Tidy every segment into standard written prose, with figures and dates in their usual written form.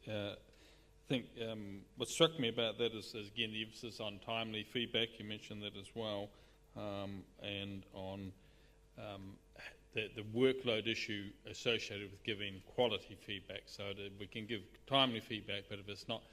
I think what struck me about that is again the emphasis on timely feedback. You mentioned that as well, and on the workload issue associated with giving quality feedback. So that we can give timely feedback, but if it's not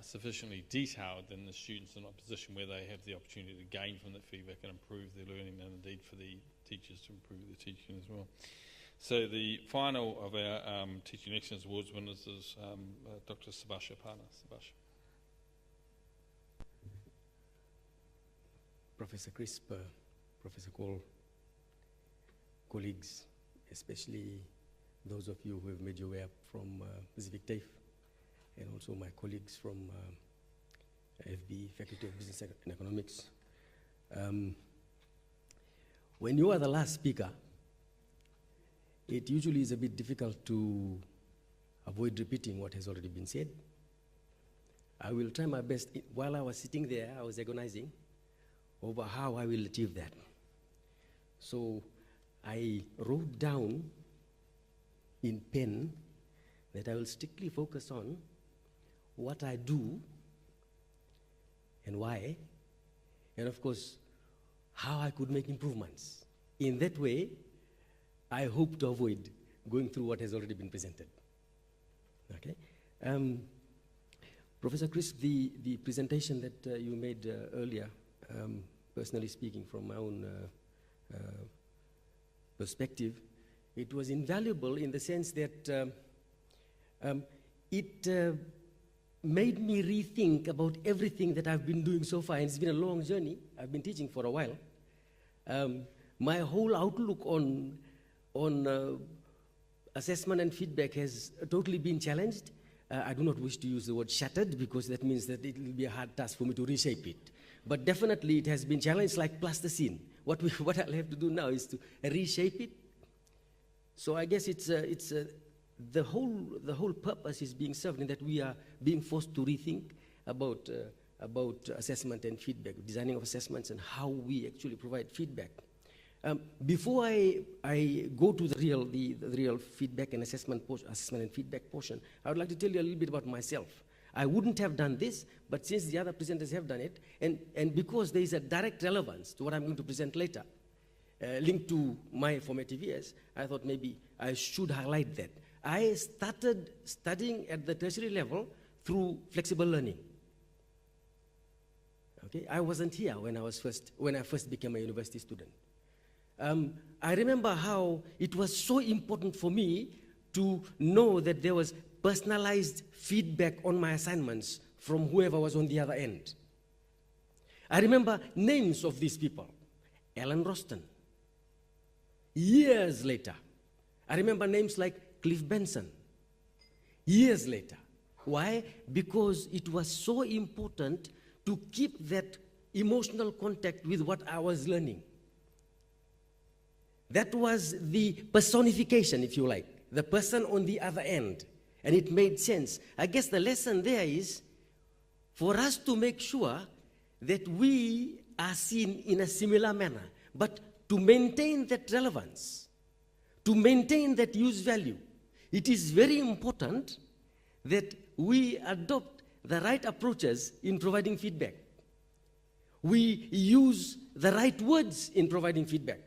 sufficiently detailed, then the students are not in a position where they have the opportunity to gain from that feedback and improve their learning, and indeed for the teachers to improve their teaching as well. So the final of our Teaching Excellence Awards winners is Dr. Subhash Appana. Subhash. Professor Crisp, Professor Cole, colleagues, especially those of you who have made your way up from Pacific TAFE, and also my colleagues from FB, Faculty of Business and Economics. When you are the last speaker, it usually is a bit difficult to avoid repeating what has already been said. I will try my best. While I was sitting there, I was agonizing over how I will achieve that. So I wrote down in pen that I will strictly focus on what I do and why, and of course, how I could make improvements. In that way, I hope to avoid going through what has already been presented. Okay? Professor Crisp, the presentation that you made earlier, personally speaking from my own perspective, it was invaluable in the sense that it made me rethink about everything that I've been doing so far, and it's been a long journey. I've been teaching for a while. My whole outlook on assessment and feedback has totally been challenged. I do not wish to use the word shattered, because that means that it will be a hard task for me to reshape it. But definitely it has been challenged like plasticine. What I'll have to do now is to reshape it. So I guess the whole purpose is being served in that we are being forced to rethink about assessment and feedback, designing of assessments and how we actually provide feedback. Before I go to the real feedback and assessment and feedback portion, I would like to tell you a little bit about myself. I wouldn't have done this, but since the other presenters have done it, and because there is a direct relevance to what I'm going to present later, linked to my formative years, I thought maybe I should highlight that. I started studying at the tertiary level through flexible learning. Okay, I wasn't here when I first became a university student. I remember how it was so important for me to know that there was personalized feedback on my assignments from whoever was on the other end. I remember names of these people. Alan Roston. Years later, I remember names like Cliff Benson. Years later. Why? Because it was so important to keep that emotional contact with what I was learning. That was the personification, if you like, the person on the other end. And it made sense. I guess the lesson there is for us to make sure that we are seen in a similar manner, but to maintain that relevance, to maintain that use value, it is very important that we adopt the right approaches in providing feedback. We use the right words in providing feedback.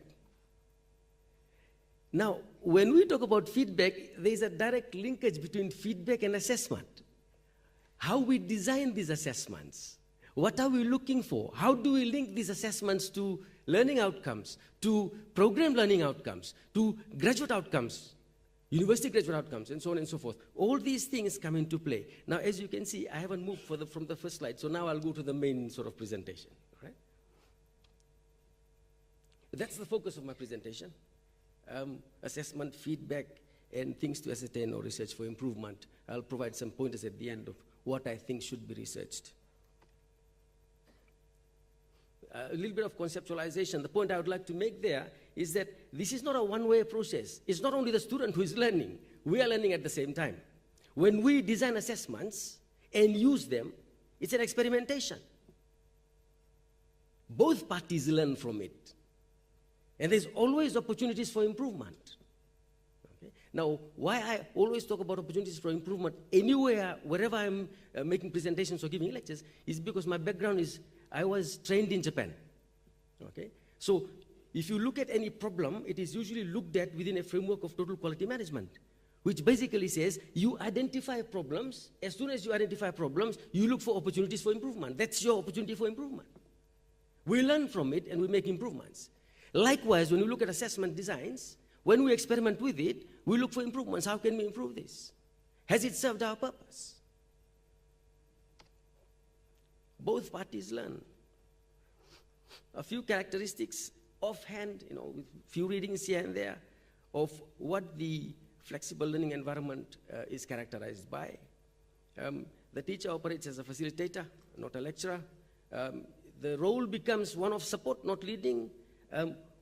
Now, when we talk about feedback, there is a direct linkage between feedback and assessment. How we design these assessments, what are we looking for? How do we link these assessments to learning outcomes, to program learning outcomes, to graduate outcomes, university graduate outcomes, and so on and so forth. All these things come into play. Now, as you can see, I haven't moved from the first slide, so now I'll go to the main sort of presentation. Right? That's the focus of my presentation. Assessment, feedback, and things to ascertain or research for improvement. I'll provide some pointers at the end of what I think should be researched. A little bit of conceptualization. The point I would like to make there is that this is not a one-way process. It's not only the student who is learning. We are learning at the same time. When we design assessments and use them, it's an experimentation. Both parties learn from it. And there's always opportunities for improvement. Okay? Now, why I always talk about opportunities for improvement anywhere, wherever I'm making presentations or giving lectures, is because my background is, I was trained in Japan, okay? So, if you look at any problem, it is usually looked at within a framework of total quality management, which basically says you identify problems. As soon as you identify problems, you look for opportunities for improvement. That's your opportunity for improvement. We learn from it and we make improvements. Likewise, when we look at assessment designs, when we experiment with it, we look for improvements. How can we improve this? Has it served our purpose? Both parties learn. A few characteristics offhand, with few readings here and there, of what the flexible learning environment is characterized by. The teacher operates as a facilitator, not a lecturer. The role becomes one of support, not leading.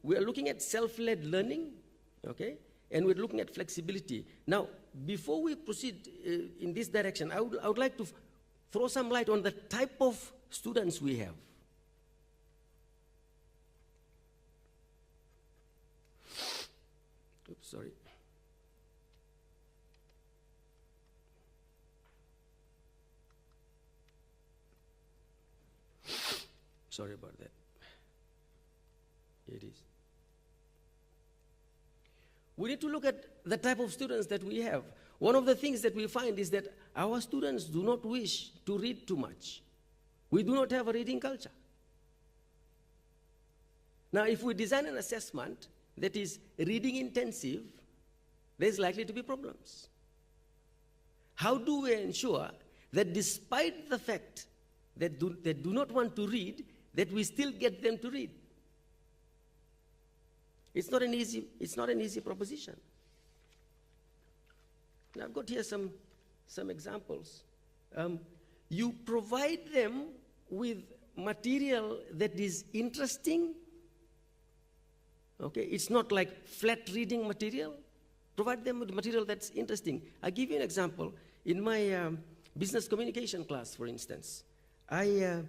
We are looking at self-led learning, okay? And we're looking at flexibility. Now, before we proceed in this direction, I would like to throw some light on the type of students we have. Oops, sorry. Sorry about that. Here it is. We need to look at the type of students that we have. One of the things that we find is that our students do not wish to read too much. We do not have a reading culture. Now, if we design an assessment that is reading intensive, there's likely to be problems. How do we ensure that despite the fact that they do not want to read, that we still get them to read? It's not an easy proposition. Now, I've got here some examples. You provide them with material that is interesting. Okay, it's not like flat reading material. Provide them with material that's interesting. I'll give you an example. In my business communication class, for instance, I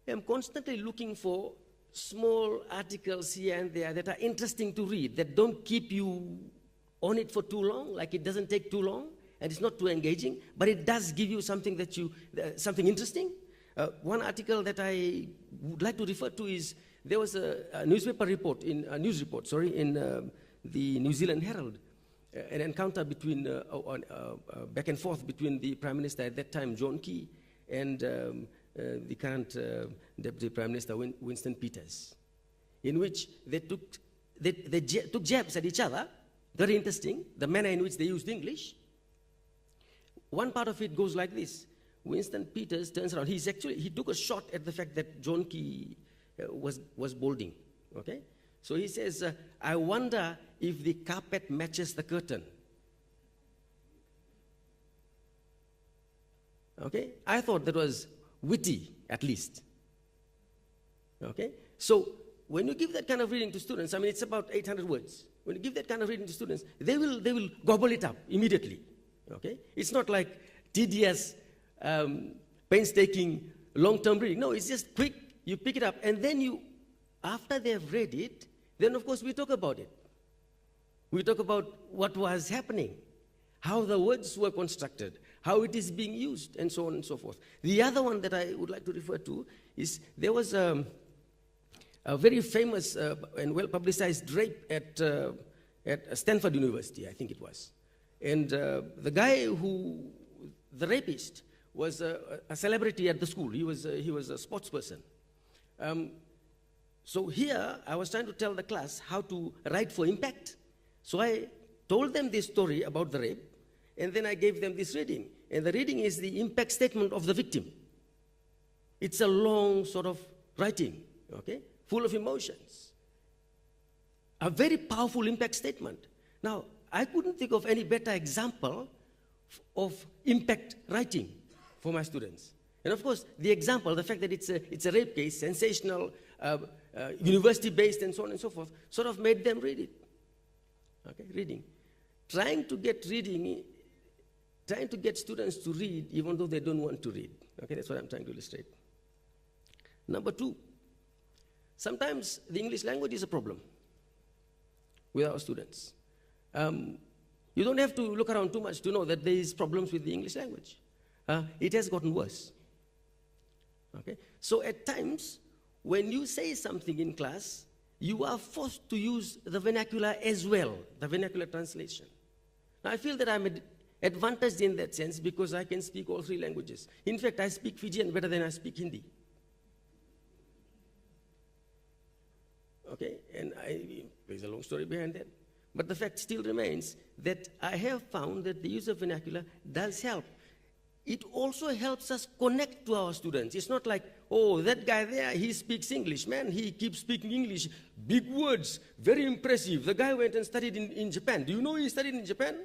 am constantly looking for small articles here and there that are interesting to read, that don't keep you on it for too long, like it doesn't take too long, and it's not too engaging, but it does give you something something interesting. One article that I would like to refer to is, there was a news report in the New Zealand Herald, an encounter between, back and forth between the Prime Minister at that time, John Key, and the current Deputy Prime Minister, Winston Peters, in which they took jabs at each other. Very interesting, the manner in which they used English. One part of it goes like this. Winston Peters turns around. He took a shot at the fact that John Key was balding, okay? So he says, I wonder if the carpet matches the curtain. Okay? I thought that was witty, at least. Okay? So when you give that kind of reading to students, I mean, it's about 800 words. When you give that kind of reading to students, they will gobble it up immediately. Okay? It's not like tedious, painstaking, long-term reading. No, it's just quick. You pick it up, and then after they have read it, then of course we talk about it. We talk about what was happening, how the words were constructed, how it is being used, and so on and so forth. The other one that I would like to refer to is, there was a very famous and well-publicized rape at Stanford University, I think it was. And the guy the rapist, was a celebrity at the school. He was a sports person. So here, I was trying to tell the class how to write for impact. So I told them this story about the rape, and then I gave them this reading. And the reading is the impact statement of the victim. It's a long sort of writing, okay, full of emotions. A very powerful impact statement. Now, I couldn't think of any better example of impact writing for my students. And of course, the example, the fact that it's a rape case, sensational, university-based, and so on and so forth, sort of made them read it. Okay, reading. Trying to get students to read even though they don't want to read. Okay, that's what I'm trying to illustrate. Number two, sometimes the English language is a problem with our students. You don't have to look around too much to know that there is problems with the English language. It has gotten worse. Okay? So at times, when you say something in class, you are forced to use the vernacular as well, the vernacular translation. Now, I feel that I'm advantaged in that sense because I can speak all 3 languages. In fact, I speak Fijian better than I speak Hindi. Okay, and there's a long story behind that. But the fact still remains that I have found that the use of vernacular does help. It also helps us connect to our students. It's not like, oh, that guy there, he speaks English. Man, he keeps speaking English. Big words, very impressive. The guy went and studied in Japan. Do you know he studied in Japan?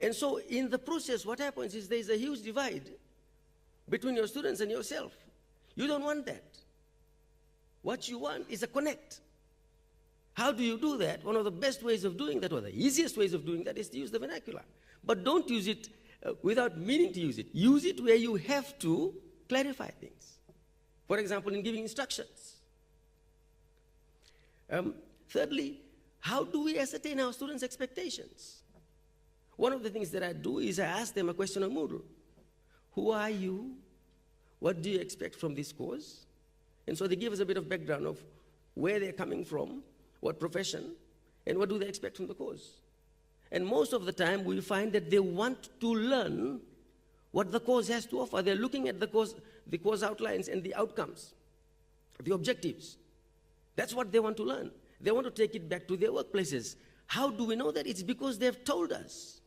And so in the process, what happens is there's a huge divide between your students and yourself. You don't want that. What you want is a connect. How do you do that? One of the best ways of doing that, or the easiest ways of doing that, is to use the vernacular. But don't use it without meaning to use it. Use it where you have to clarify things. For example, in giving instructions. Thirdly, how do we ascertain our students' expectations? One of the things that I do is I ask them a question on Moodle. Who are you? What do you expect from this course? And so they give us a bit of background of where they're coming from, what profession, and what do they expect from the course. And most of the time, we find that they want to learn what the course has to offer. They're looking at the course outlines and the outcomes, the objectives. That's what they want to learn. They want to take it back to their workplaces. How do we know that? It's because they've told us.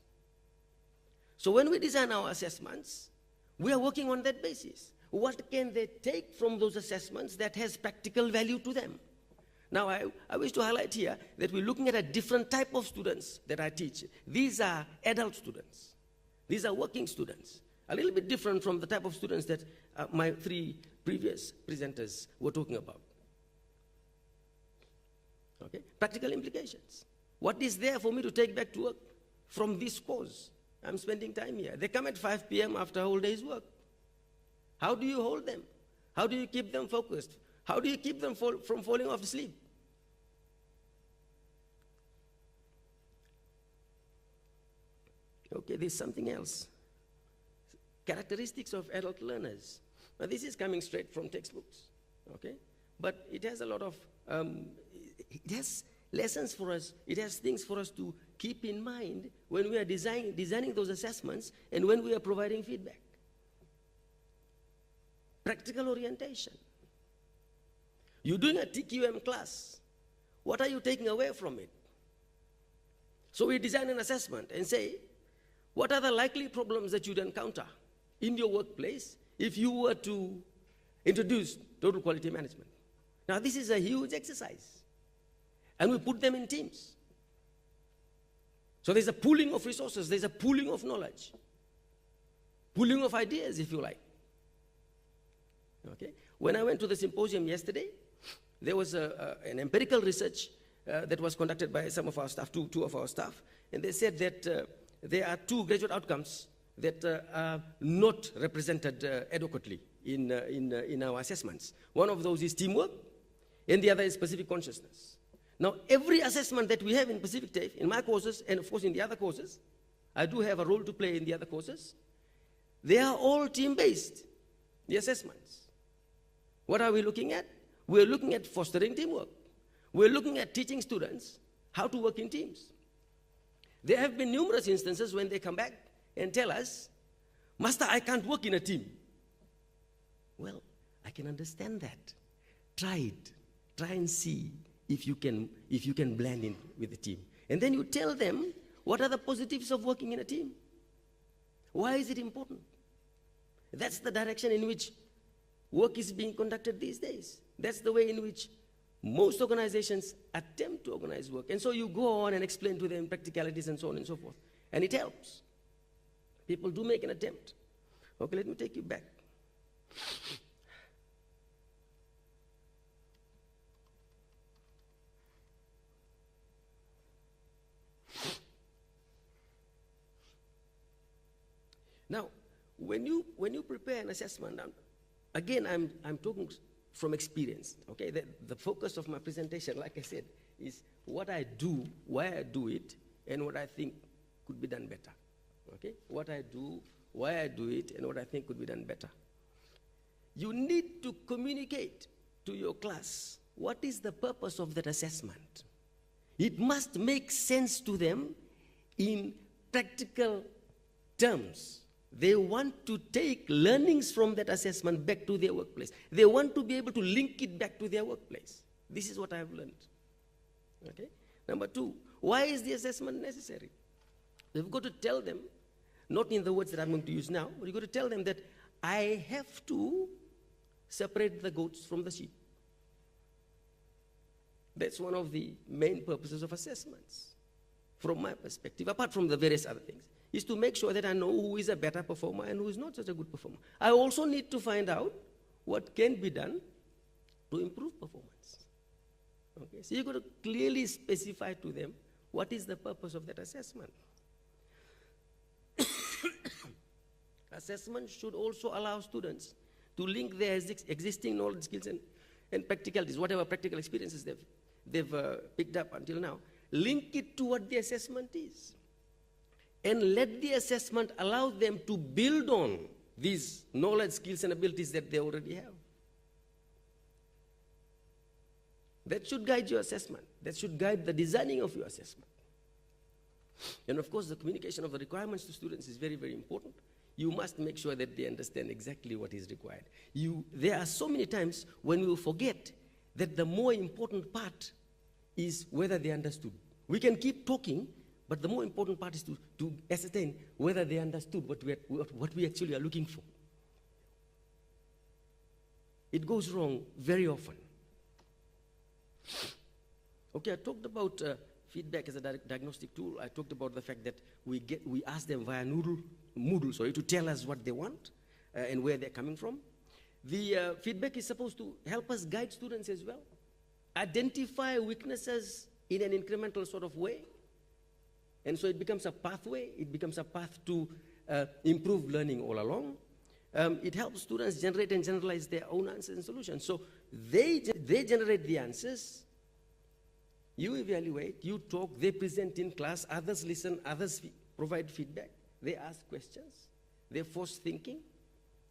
So when we design our assessments, we are working on that basis. What can they take from those assessments that has practical value to them? Now, I wish to highlight here that we're looking at a different type of students that I teach. These are adult students. These are working students. A little bit different from the type of students that my 3 previous presenters were talking about. Okay? Practical implications. What is there for me to take back to work from this course? I'm spending time here. They come at 5 p.m. after a whole day's work. How do you hold them? How do you keep them focused? How do you keep them from falling off asleep? Okay, there's something else. Characteristics of adult learners. Now, this is coming straight from textbooks, okay? But it has a lot of, it has lessons for us. It has things for us to keep in mind when we are designing those assessments and when we are providing feedback. Practical orientation. You're doing a TQM class. What are you taking away from it? So we design an assessment and say, what are the likely problems that you'd encounter in your workplace if you were to introduce total quality management? Now, this is a huge exercise. And we put them in teams. So there's a pooling of resources, there's a pooling of knowledge, pooling of ideas, if you like. Okay? When I went to the symposium yesterday, there was an empirical research that was conducted by some of our staff, two of our staff, and they said that there are 2 graduate outcomes that are not represented adequately in our assessments. One of those is teamwork, and the other is specific consciousness. Now, every assessment that we have in Pacific TAFE, in my courses, and of course in the other courses, I do have a role to play in the other courses, they are all team-based, the assessments. What are we looking at? We're looking at fostering teamwork. We're looking at teaching students how to work in teams. There have been numerous instances when they come back and tell us, Master, I can't work in a team. Well, I can understand that. Try it. Try and see if you can blend in with the team. And then you tell them, what are the positives of working in a team? Why is it important? That's the direction in which work is being conducted these days. That's the way in which most organizations attempt to organize work. And so you go on and explain to them practicalities and so on and so forth. And it helps. People do make an attempt. Okay, let me take you back. Now, when you prepare an assessment, again, I'm talking from experience, okay? The focus of my presentation, like I said, is what I do, why I do it, and what I think could be done better. Okay? What I do, why I do it, and what I think could be done better. You need to communicate to your class what is the purpose of that assessment. It must make sense to them in practical terms. They want to take learnings from that assessment back to their workplace. They want to be able to link it back to their workplace. This is what I have learned. Okay? Number two, why is the assessment necessary? We've got to tell them, not in the words that I'm going to use now, but you've got to tell them that I have to separate the goats from the sheep. That's one of the main purposes of assessments, from my perspective, apart from the various other things, is to make sure that I know who is a better performer and who is not such a good performer. I also need to find out what can be done to improve performance. Okay? So you've got to clearly specify to them what is the purpose of that assessment. Assessment should also allow students to link their existing knowledge, skills, and practicalities, whatever practical experiences they've picked up until now, link it to what the assessment is. And let the assessment allow them to build on these knowledge, skills, and abilities that they already have. That should guide your assessment. That should guide the designing of your assessment. And of course, the communication of the requirements to students is very, very important. You must make sure that they understand exactly what is required. There are so many times when we forget that the more important part is whether they understood. We can keep talking, but the more important part is to ascertain whether they understood what we actually are looking for. It goes wrong very often. Okay, I talked about feedback as a diagnostic tool. I talked about the fact that we ask them via Moodle, to tell us what they want and where they're coming from. The feedback is supposed to help us guide students as well, identify weaknesses in an incremental sort of way, and so it becomes a pathway. It becomes a path to improve learning all along. It helps students generate and generalize their own answers and solutions. So they generate the answers, you evaluate, you talk, they present in class, others listen, others provide feedback, they ask questions, they force thinking,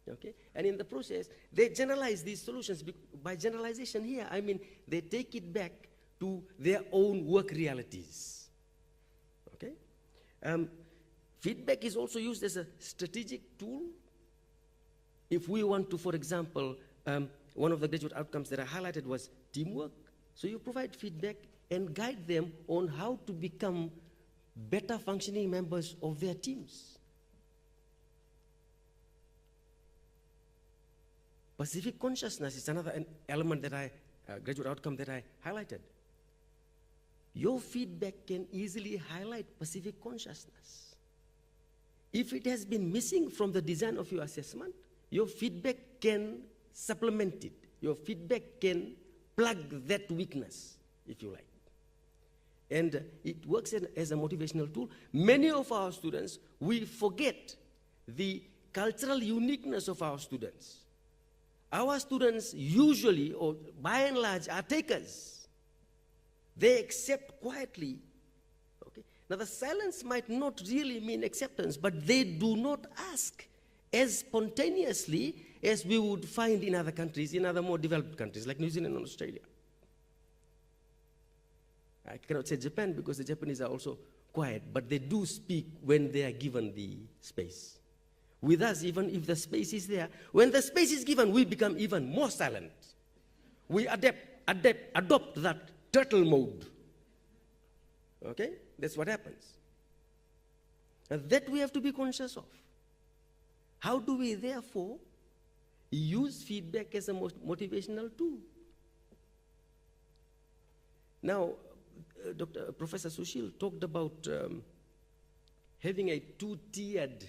okay? And in the process, they generalize these solutions. By generalization here, I mean they take it back to their own work realities, okay? Feedback is also used as a strategic tool. If we want to, for example, one of the graduate outcomes that I highlighted was teamwork. So you provide feedback and guide them on how to become better functioning members of their teams. Pacific consciousness is another element that graduate outcome that I highlighted. Your feedback can easily highlight Pacific consciousness. If it has been missing from the design of your assessment, your feedback can supplement it. Your feedback can plug that weakness, if you like. And it works as a motivational tool. Many of our students, we forget the cultural uniqueness of our students. Our students usually, or by and large, are takers. They accept quietly. Okay? Now the silence might not really mean acceptance, but they do not ask as spontaneously as we would find in other countries, in other more developed countries, like New Zealand and Australia. I cannot say Japan because the Japanese are also quiet, but they do speak when they are given the space. With us, even if the space is there, when the space is given, we become even more silent. We adopt that turtle mode. Okay? That's what happens. And that we have to be conscious of. How do we, therefore, use feedback as a motivational tool? Now, Professor Sushil talked about having a two-tiered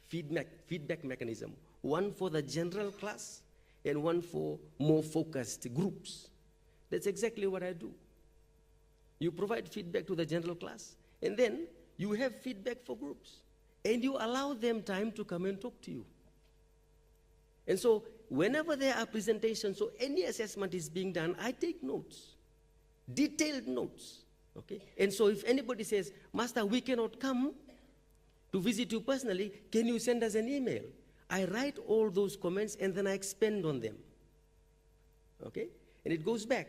feedback mechanism, one for the general class and one for more focused groups. That's exactly what I do. You provide feedback to the general class, and then you have feedback for groups, and you allow them time to come and talk to you. And so whenever there are presentations or any assessment is being done, I take notes, detailed notes. Okay? And so if anybody says, Master, we cannot come, to visit you personally, can you send us an email? I write all those comments and then I expand on them. Okay? And it goes back.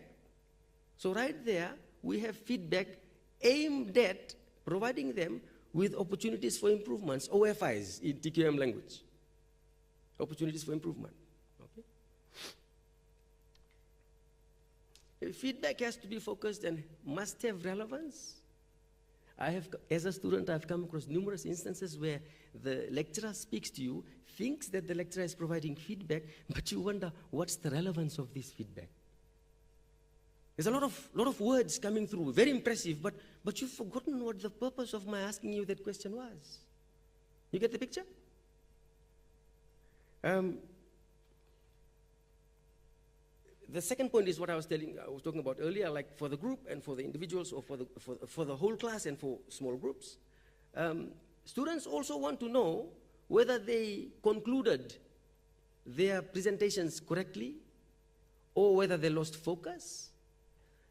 So right there, we have feedback aimed at providing them with opportunities for improvements, OFIs in TQM language. Opportunities for improvement. Okay? Feedback has to be focused and must have relevance. As a student, I've come across numerous instances where the lecturer speaks to you, thinks that the lecturer is providing feedback, but you wonder, what's the relevance of this feedback? There's a lot of words coming through, very impressive, but you've forgotten what the purpose of my asking you that question was. You get the picture? The second point is what I was talking about earlier, like for the group and for the individuals, or for the whole class and for small groups. Students also want to know whether they concluded their presentations correctly or whether they lost focus.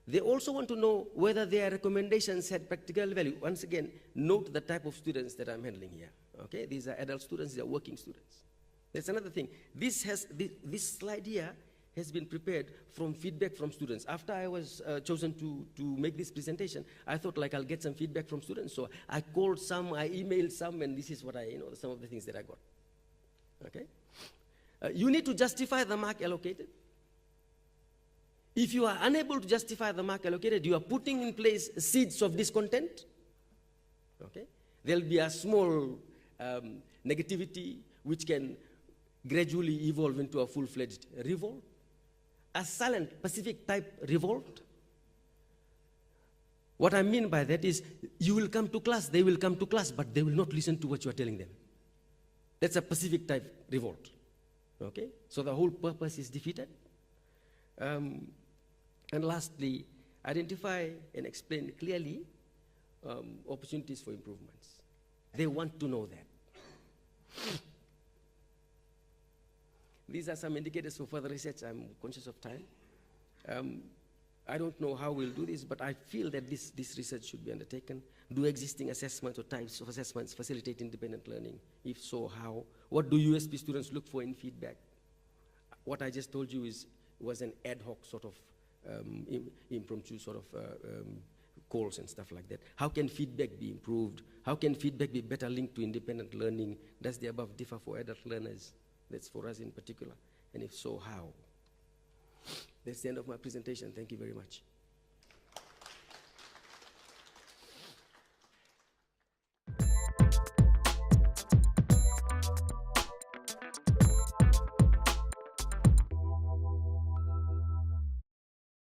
They also want to know whether their recommendations had practical value. Once again, note the type of students that I'm handling here. Okay, these are adult students, they are working students. That's another thing. This slide here has been prepared from feedback from students. After I was chosen to make this presentation, I thought like I'll get some feedback from students. So I called some, I emailed some, and this is what some of the things that I got. Okay? You need to justify the mark allocated. If you are unable to justify the mark allocated, you are putting in place seeds of discontent. Okay? There'll be a small negativity which can gradually evolve into a full-fledged revolt. A silent Pacific type revolt. What I mean by that is you will come to class, they will come to class, but they will not listen to what you are telling them. That's a Pacific type revolt. Okay? So the whole purpose is defeated. And lastly, identify and explain clearly opportunities for improvements. They want to know that. These are some indicators for further research. I'm conscious of time. I don't know how we'll do this, but I feel that this research should be undertaken. Do existing assessments or types of assessments facilitate independent learning? If so, how? What do USP students look for in feedback? What I just told you was an ad hoc sort of impromptu sort of calls and stuff like that. How can feedback be improved? How can feedback be better linked to independent learning? Does the above differ for adult learners? That's for us in particular. And if so, how? That's the end of my presentation. Thank you very much.